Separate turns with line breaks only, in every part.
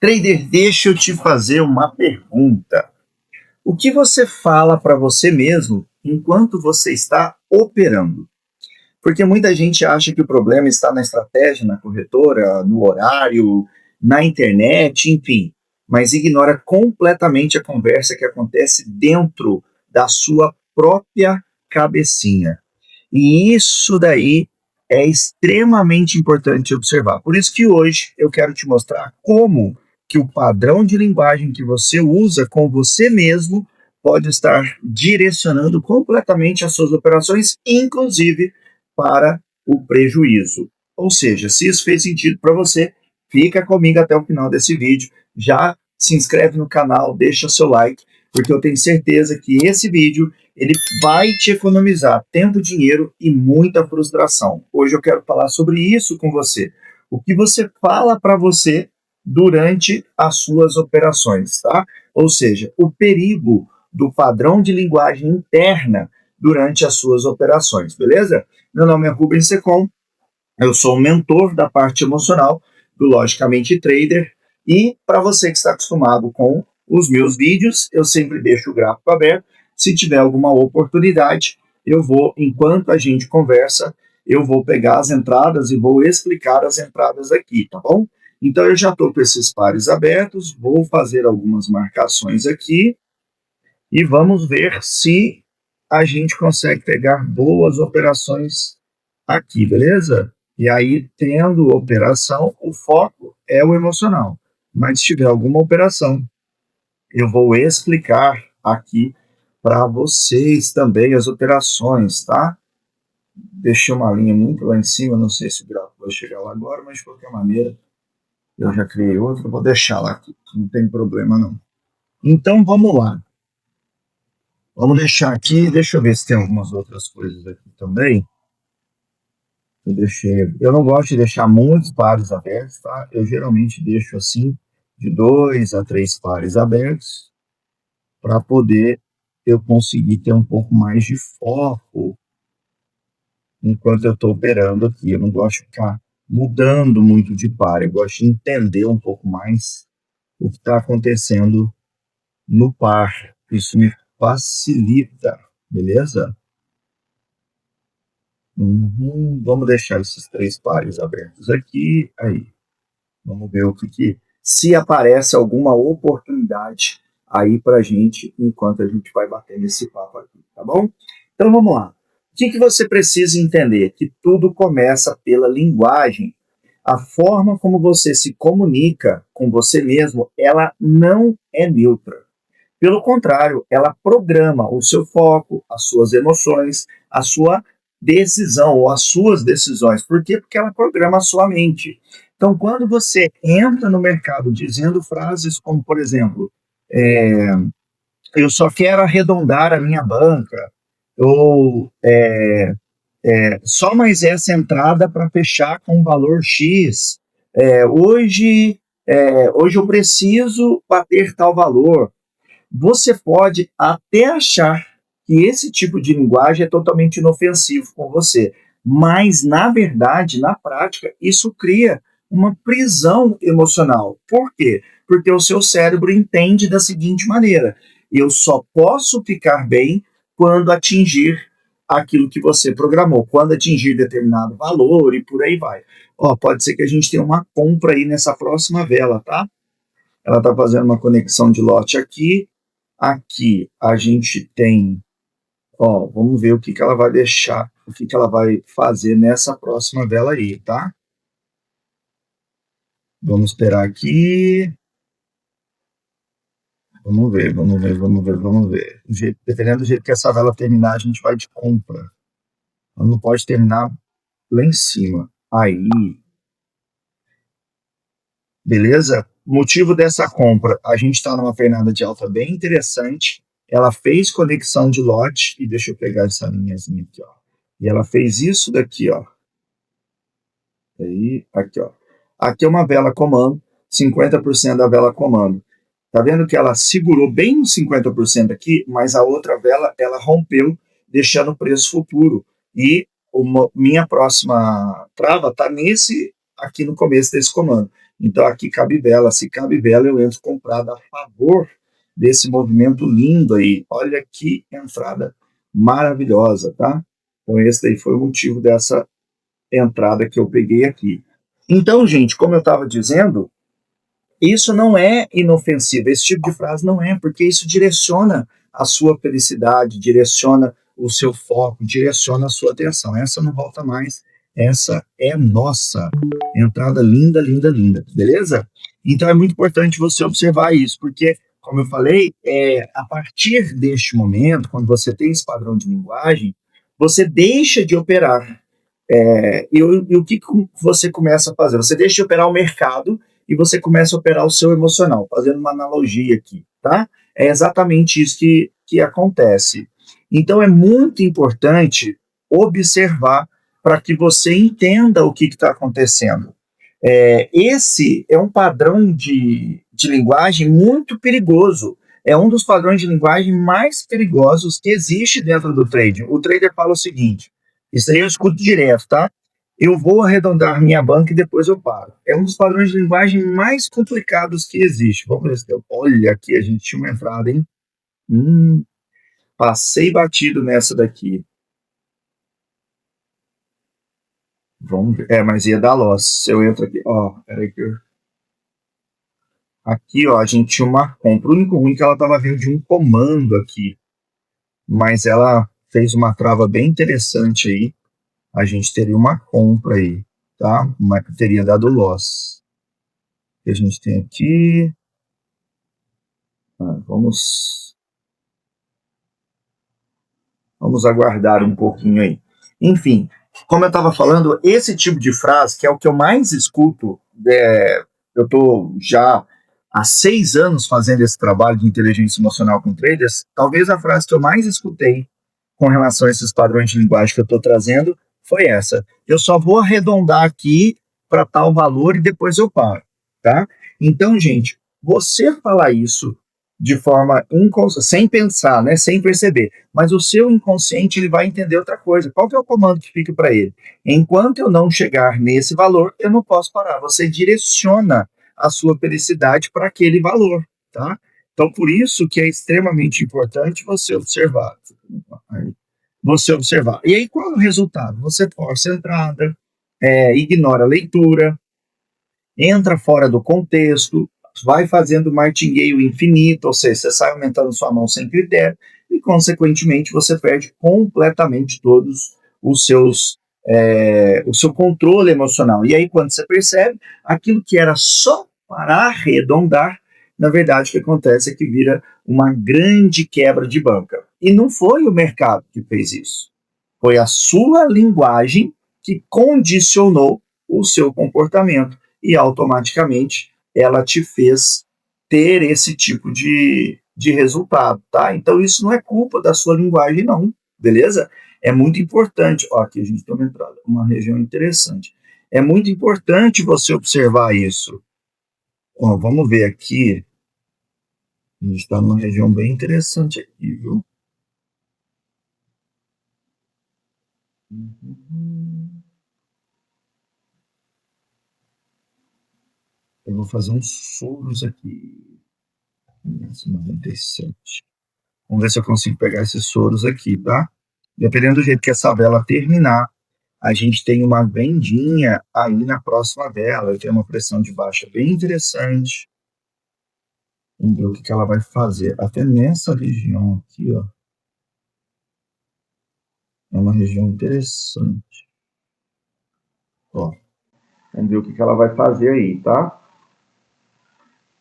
Trader, deixa eu te fazer uma pergunta. O que você fala para você mesmo enquanto você está operando? Porque muita gente acha que o problema está na estratégia, na corretora, no horário, na internet, enfim, mas ignora completamente a conversa que acontece dentro da sua própria cabecinha. E isso daí é extremamente importante observar. Por isso que hoje eu quero te mostrar como que o padrão de linguagem que você usa com você mesmo pode estar direcionando completamente as suas operações, inclusive para o prejuízo. Ou seja, se isso fez sentido para você, fica comigo até o final desse vídeo. Já se inscreve no canal, deixa seu like, porque eu tenho certeza que esse vídeo ele vai te economizar tempo, dinheiro e muita frustração. Hoje eu quero falar sobre isso com você. O que você fala para você durante as suas operações, tá? Ou seja, o perigo do padrão de linguagem interna durante as suas operações, beleza? Meu nome é Rubens Secom, eu sou o mentor da parte emocional do Logicamente Trader e para você que está acostumado com os meus vídeos, eu sempre deixo o gráfico aberto. Se tiver alguma oportunidade, eu vou, enquanto a gente conversa, eu vou pegar as entradas e vou explicar as entradas aqui, tá bom? Então eu já estou com esses pares abertos, vou fazer algumas marcações aqui e vamos ver se a gente consegue pegar boas operações aqui, beleza? E aí, tendo operação, o foco é o emocional. Mas se tiver alguma operação, eu vou explicar aqui para vocês também as operações, tá? Deixei uma linha muito lá em cima, não sei se o gráfico vai chegar lá agora, mas de qualquer maneira, eu já criei outra, vou deixar lá aqui, não tem problema não. Então, vamos lá. Vamos deixar aqui, deixa eu ver se tem algumas outras coisas aqui também. Eu não gosto de deixar muitos pares abertos, tá? Eu geralmente deixo assim, de 2 a 3 pares abertos, para poder eu conseguir ter um pouco mais de foco enquanto eu estou operando aqui. Eu não gosto de ficar mudando muito de par, eu gosto de entender um pouco mais o que está acontecendo no par. Isso me facilita, beleza? Vamos deixar esses 3 pares abertos aqui. Aí, vamos ver se aparece alguma oportunidade aí para a gente, enquanto a gente vai batendo esse papo aqui, tá bom? Então vamos lá. O que você precisa entender? Que tudo começa pela linguagem. A forma como você se comunica com você mesmo, ela não é neutra. Pelo contrário, ela programa o seu foco, as suas emoções, a sua decisão ou as suas decisões. Por quê? Porque ela programa a sua mente. Então, quando você entra no mercado dizendo frases como, por exemplo, eu só quero arredondar a minha banca, ou só mais essa entrada para fechar com um valor X, hoje eu preciso bater tal valor. Você pode até achar que esse tipo de linguagem é totalmente inofensivo com você, mas na verdade, na prática, isso cria uma prisão emocional. Por quê? Porque o seu cérebro entende da seguinte maneira: eu só posso ficar bem quando atingir aquilo que você programou, quando atingir determinado valor e por aí vai. Ó, pode ser que a gente tenha uma compra aí nessa próxima vela, tá? Ela está fazendo uma conexão de lote aqui. Aqui a gente tem, ó, vamos ver o que ela vai deixar, o que ela vai fazer nessa próxima vela aí, tá? Vamos esperar aqui. Vamos ver. Dependendo do jeito que essa vela terminar, a gente vai de compra. Ela não pode terminar lá em cima. Aí. Beleza? Motivo dessa compra, a gente está numa pernada de alta bem interessante. Ela fez conexão de lote, e deixa eu pegar essa linhazinha aqui, ó. E ela fez isso daqui, ó. Aí, aqui, ó. Aqui é uma vela comando, 50% da vela comando. Tá vendo que ela segurou bem nos 50% aqui, mas a outra vela, ela rompeu, deixando o preço futuro. E minha próxima trava tá aqui no começo desse comando. Então aqui cabe vela. Se cabe vela, eu entro comprado a favor desse movimento lindo aí. Olha que entrada maravilhosa, tá? Então esse daí foi o motivo dessa entrada que eu peguei aqui. Então, gente, como eu estava dizendo, isso não é inofensivo, esse tipo de frase não é, porque isso direciona a sua felicidade, direciona o seu foco, direciona a sua atenção. Essa não volta mais, essa é nossa. Entrada linda, linda, linda, beleza? Então é muito importante você observar isso, porque, como eu falei, a partir deste momento, quando você tem esse padrão de linguagem, você deixa de operar. E o que você começa a fazer? Você deixa de operar o mercado e você começa a operar o seu emocional, fazendo uma analogia aqui, tá? É exatamente isso que acontece. Então é muito importante observar para que você entenda o que está acontecendo. Esse é um padrão de linguagem muito perigoso. É um dos padrões de linguagem mais perigosos que existe dentro do trading. O trader fala o seguinte: isso aí eu escuto direto, tá? Eu vou arredondar minha banca e depois eu paro. É um dos padrões de linguagem mais complicados que existe. Vamos ver se deu. Olha aqui, a gente tinha uma entrada, hein? Passei batido nessa daqui. Vamos ver. Mas ia dar loss. Se eu entro aqui, ó, peraí que eu... Aqui, ó, a gente tinha uma compra. O único ruim é que ela estava vindo de um comando aqui. Mas ela fez uma trava bem interessante aí. A gente teria uma compra aí, tá? Mas teria dado loss. O que a gente tem aqui? Vamos aguardar um pouquinho aí. Enfim, como eu estava falando, esse tipo de frase, que é o que eu mais escuto, eu estou já há 6 anos fazendo esse trabalho de inteligência emocional com traders, talvez a frase que eu mais escutei com relação a esses padrões de linguagem que eu estou trazendo foi essa: eu só vou arredondar aqui para tal valor e depois eu paro, tá? Então, gente, você falar isso de forma sem pensar, né, sem perceber, mas o seu inconsciente ele vai entender outra coisa. Qual que é o comando que fica para ele? Enquanto eu não chegar nesse valor, eu não posso parar. Você direciona a sua felicidade para aquele valor, tá? Então, por isso que é extremamente importante você observar. Você observar. E aí, qual é o resultado? Você força a entrada, ignora a leitura, entra fora do contexto, vai fazendo martingale infinito, ou seja, você sai aumentando sua mão sem critério e, consequentemente, você perde completamente todos os seus o seu controle emocional. E aí, quando você percebe, aquilo que era só para arredondar, na verdade, o que acontece é que vira uma grande quebra de banca. E não foi o mercado que fez isso. Foi a sua linguagem que condicionou o seu comportamento e automaticamente ela te fez ter esse tipo de resultado, tá? Então isso não é culpa da sua linguagem, não, beleza? É muito importante. Ó, aqui a gente tem uma região interessante. É muito importante você observar isso. Ó, vamos ver aqui. A gente está numa região bem interessante aqui, viu? Eu vou fazer uns soros aqui. 97. Vamos ver se eu consigo pegar esses soros aqui, tá? Dependendo do jeito que essa vela terminar, a gente tem uma vendinha aí na próxima vela. Eu tenho uma pressão de baixa bem interessante. Vamos ver o que ela vai fazer. Até nessa região aqui, ó. É uma região interessante. Ó. Vamos ver o que ela vai fazer aí, tá?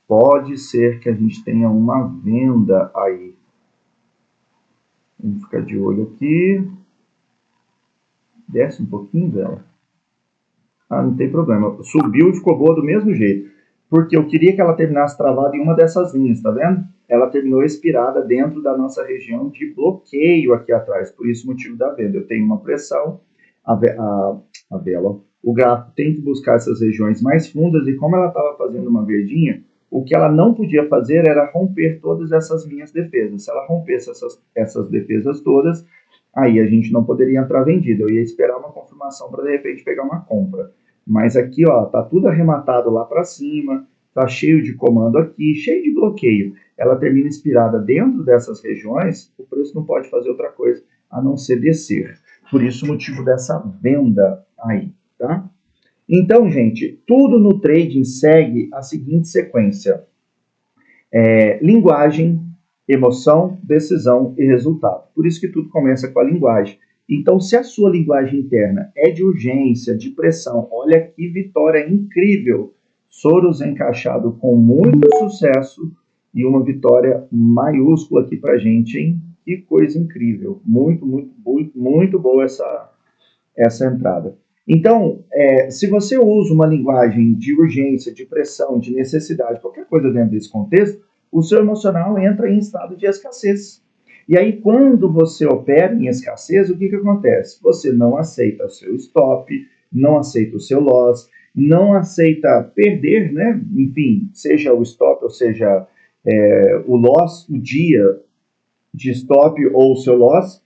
Pode ser que a gente tenha uma venda aí. Vamos ficar de olho aqui. Desce um pouquinho dela. Não tem problema. Subiu e ficou boa do mesmo jeito. Porque eu queria que ela terminasse travada em uma dessas linhas, tá vendo? Ela terminou expirada dentro da nossa região de bloqueio aqui atrás. Por isso o motivo da venda. Eu tenho uma pressão, a vela. O gráfico tem que buscar essas regiões mais fundas e como ela estava fazendo uma verdinha, o que ela não podia fazer era romper todas essas minhas defesas. Se ela rompesse essas defesas todas, aí a gente não poderia entrar vendida. Eu ia esperar uma confirmação para, de repente, pegar uma compra. Mas aqui, ó, tá tudo arrematado lá para cima, tá cheio de comando aqui, cheio de bloqueio. Ela termina inspirada dentro dessas regiões, o preço não pode fazer outra coisa a não ser descer. Por isso o motivo dessa venda aí, tá? Então, gente, tudo no trading segue a seguinte sequência: linguagem, emoção, decisão e resultado. Por isso que tudo começa com a linguagem. Então, se a sua linguagem interna é de urgência, de pressão, olha que vitória incrível. Soros encaixado com muito sucesso e uma vitória maiúscula aqui pra gente, hein? Que coisa incrível. Muito, muito, muito, muito boa essa entrada. Então, se você usa uma linguagem de urgência, de pressão, de necessidade, qualquer coisa dentro desse contexto, o seu emocional entra em estado de escassez. E aí, quando você opera em escassez, o que acontece? Você não aceita o seu stop, não aceita o seu loss, não aceita perder, né? Enfim, seja o stop, ou seja, o loss, o dia de stop ou o seu loss,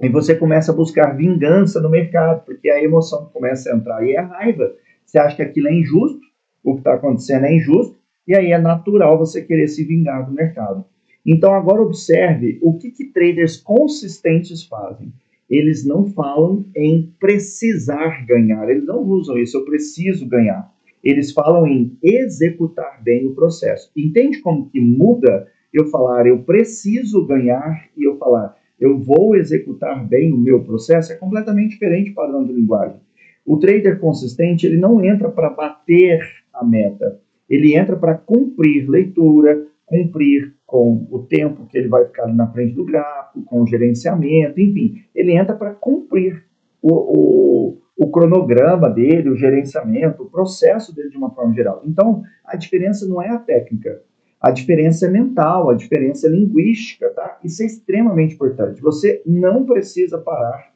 e você começa a buscar vingança no mercado, porque a emoção começa a entrar e é a raiva. Você acha que aquilo é injusto, o que está acontecendo é injusto, e aí é natural você querer se vingar do mercado. Então agora observe o que traders consistentes fazem. Eles não falam em precisar ganhar, eles não usam isso, eu preciso ganhar. Eles falam em executar bem o processo. Entende como que muda eu falar eu preciso ganhar e eu falar eu vou executar bem o meu processo? É completamente diferente o padrão de linguagem. O trader consistente, ele não entra para bater a meta, ele entra para cumprir leitura, cumprir com o tempo que ele vai ficar na frente do gráfico, com o gerenciamento, enfim, ele entra para cumprir o cronograma dele, o gerenciamento, o processo dele de uma forma geral. Então, a diferença não é a técnica, a diferença é mental, a diferença é linguística, tá? Isso é extremamente importante. Você não precisa parar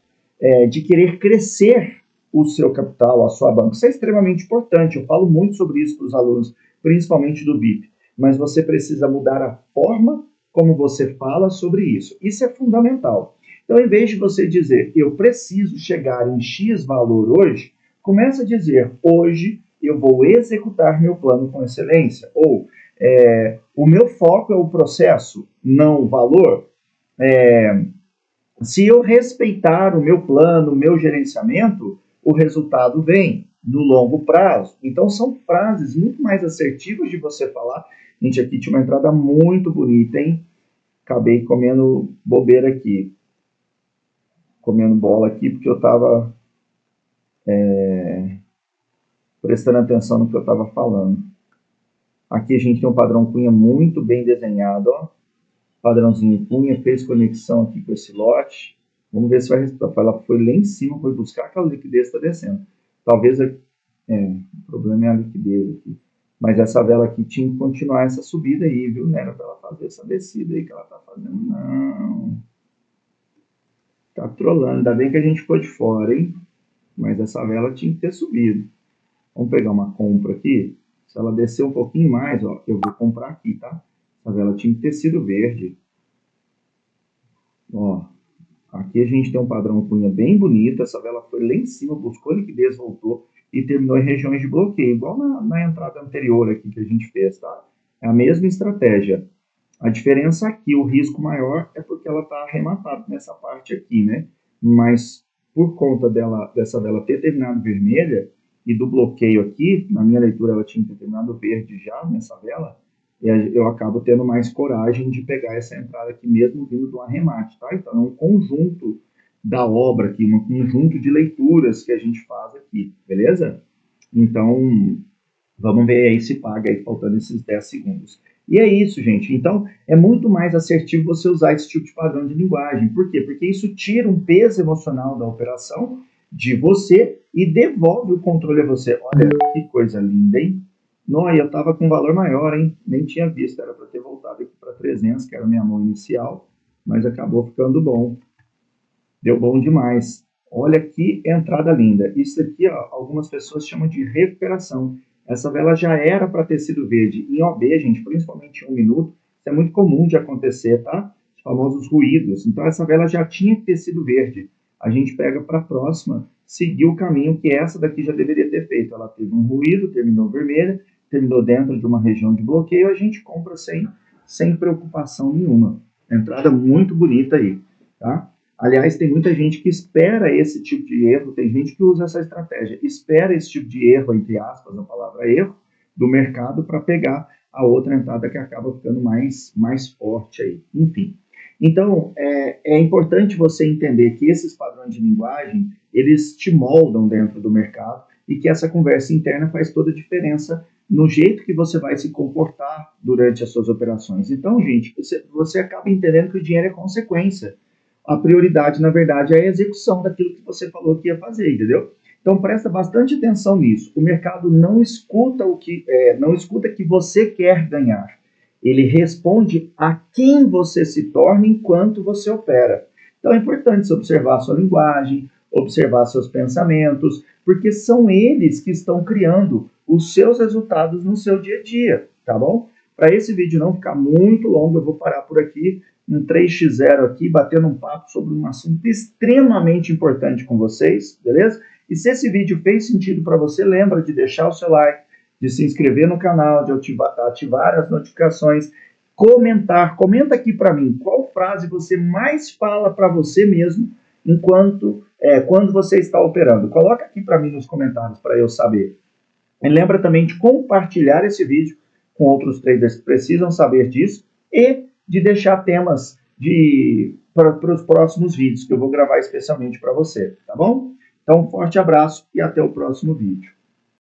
de querer crescer o seu capital, a sua banca. Isso é extremamente importante. Eu falo muito sobre isso para os alunos, principalmente do BIP. Mas você precisa mudar a forma como você fala sobre isso. Isso é fundamental. Então, em vez de você dizer, eu preciso chegar em X valor hoje, começa a dizer, hoje eu vou executar meu plano com excelência. Ou, o meu foco é o processo, não o valor. Se eu respeitar o meu plano, o meu gerenciamento, o resultado vem no longo prazo. Então, são frases muito mais assertivas de você falar. Gente, aqui tinha uma entrada muito bonita, hein? Acabei comendo bobeira aqui. Comendo bola aqui, porque eu estava prestando atenção no que eu estava falando. Aqui a gente tem um padrão cunha muito bem desenhado, ó. Padrãozinho cunha, fez conexão aqui com esse lote. Vamos ver se vai resultar. Ela foi lá em cima, foi buscar aquela liquidez, está descendo. Talvez o problema é a liquidez aqui. Mas essa vela aqui tinha que continuar essa subida aí, viu? Não era para ela fazer essa descida aí que ela está fazendo, não. Tá trolando. Ainda bem que a gente ficou de fora, hein? Mas essa vela tinha que ter subido. Vamos pegar uma compra aqui. Se ela descer um pouquinho mais, ó, eu vou comprar aqui, tá? Essa vela tinha que ter sido verde. Ó, aqui a gente tem um padrão cunha bem bonito. Essa vela foi lá em cima, buscou liquidez, voltou e terminou em regiões de bloqueio, igual na entrada anterior aqui que a gente fez, tá? É a mesma estratégia. A diferença aqui, o risco maior é porque ela está arrematada nessa parte aqui, né? Mas por conta dessa vela ter terminado vermelha e do bloqueio aqui, na minha leitura ela tinha que ter terminado verde já nessa vela, eu acabo tendo mais coragem de pegar essa entrada aqui mesmo vindo do arremate, tá? Então é um conjunto da obra aqui, um conjunto de leituras que a gente faz aqui, beleza? Então, vamos ver aí se paga aí faltando esses 10 segundos. E é isso, gente. Então, é muito mais assertivo você usar esse tipo de padrão de linguagem. Por quê? Porque isso tira um peso emocional da operação de você e devolve o controle a você. Olha que coisa linda, hein? Não, eu estava com um valor maior, hein? Nem tinha visto. Era para ter voltado aqui para 300, que era a minha mão inicial, mas acabou ficando bom. Deu bom demais. Olha que entrada linda. Isso aqui, ó, algumas pessoas chamam de recuperação. Essa vela já era para ter sido verde. Em OB, gente, principalmente em 1 minuto, isso é muito comum de acontecer, tá? Os famosos ruídos. Então, essa vela já tinha que ter sido verde. A gente pega para a próxima. seguiu o caminho que essa daqui já deveria ter feito. Ela teve um ruído, terminou vermelha, terminou dentro de uma região de bloqueio, a gente compra sem preocupação nenhuma. Entrada muito bonita aí, tá? Aliás, tem muita gente que espera esse tipo de erro, tem gente que usa essa estratégia, espera esse tipo de erro, entre aspas, a palavra erro, do mercado para pegar a outra entrada que acaba ficando mais forte aí. Enfim. Então, é importante você entender que esses padrões de linguagem, eles te moldam dentro do mercado e que essa conversa interna faz toda a diferença no jeito que você vai se comportar durante as suas operações. Então, gente, você acaba entendendo que o dinheiro é consequência. A prioridade, na verdade, é a execução daquilo que você falou que ia fazer, entendeu? Então presta bastante atenção nisso. O mercado não escuta não escuta que você quer ganhar. Ele responde a quem você se torna enquanto você opera. Então é importante você observar a sua linguagem, observar seus pensamentos, porque são eles que estão criando os seus resultados no seu dia a dia, tá bom? Para esse vídeo não ficar muito longo, eu vou parar por aqui, um 3x0 aqui, batendo um papo sobre um assunto extremamente importante com vocês, beleza? E se esse vídeo fez sentido para você, lembra de deixar o seu like, de se inscrever no canal, de ativar as notificações, comenta aqui para mim qual frase você mais fala para você mesmo quando você está operando. Coloca aqui para mim nos comentários para eu saber. E lembra também de compartilhar esse vídeo com outros traders que precisam saber disso e de deixar temas para os próximos vídeos que eu vou gravar especialmente para você, tá bom? Então, um forte abraço e até o próximo vídeo.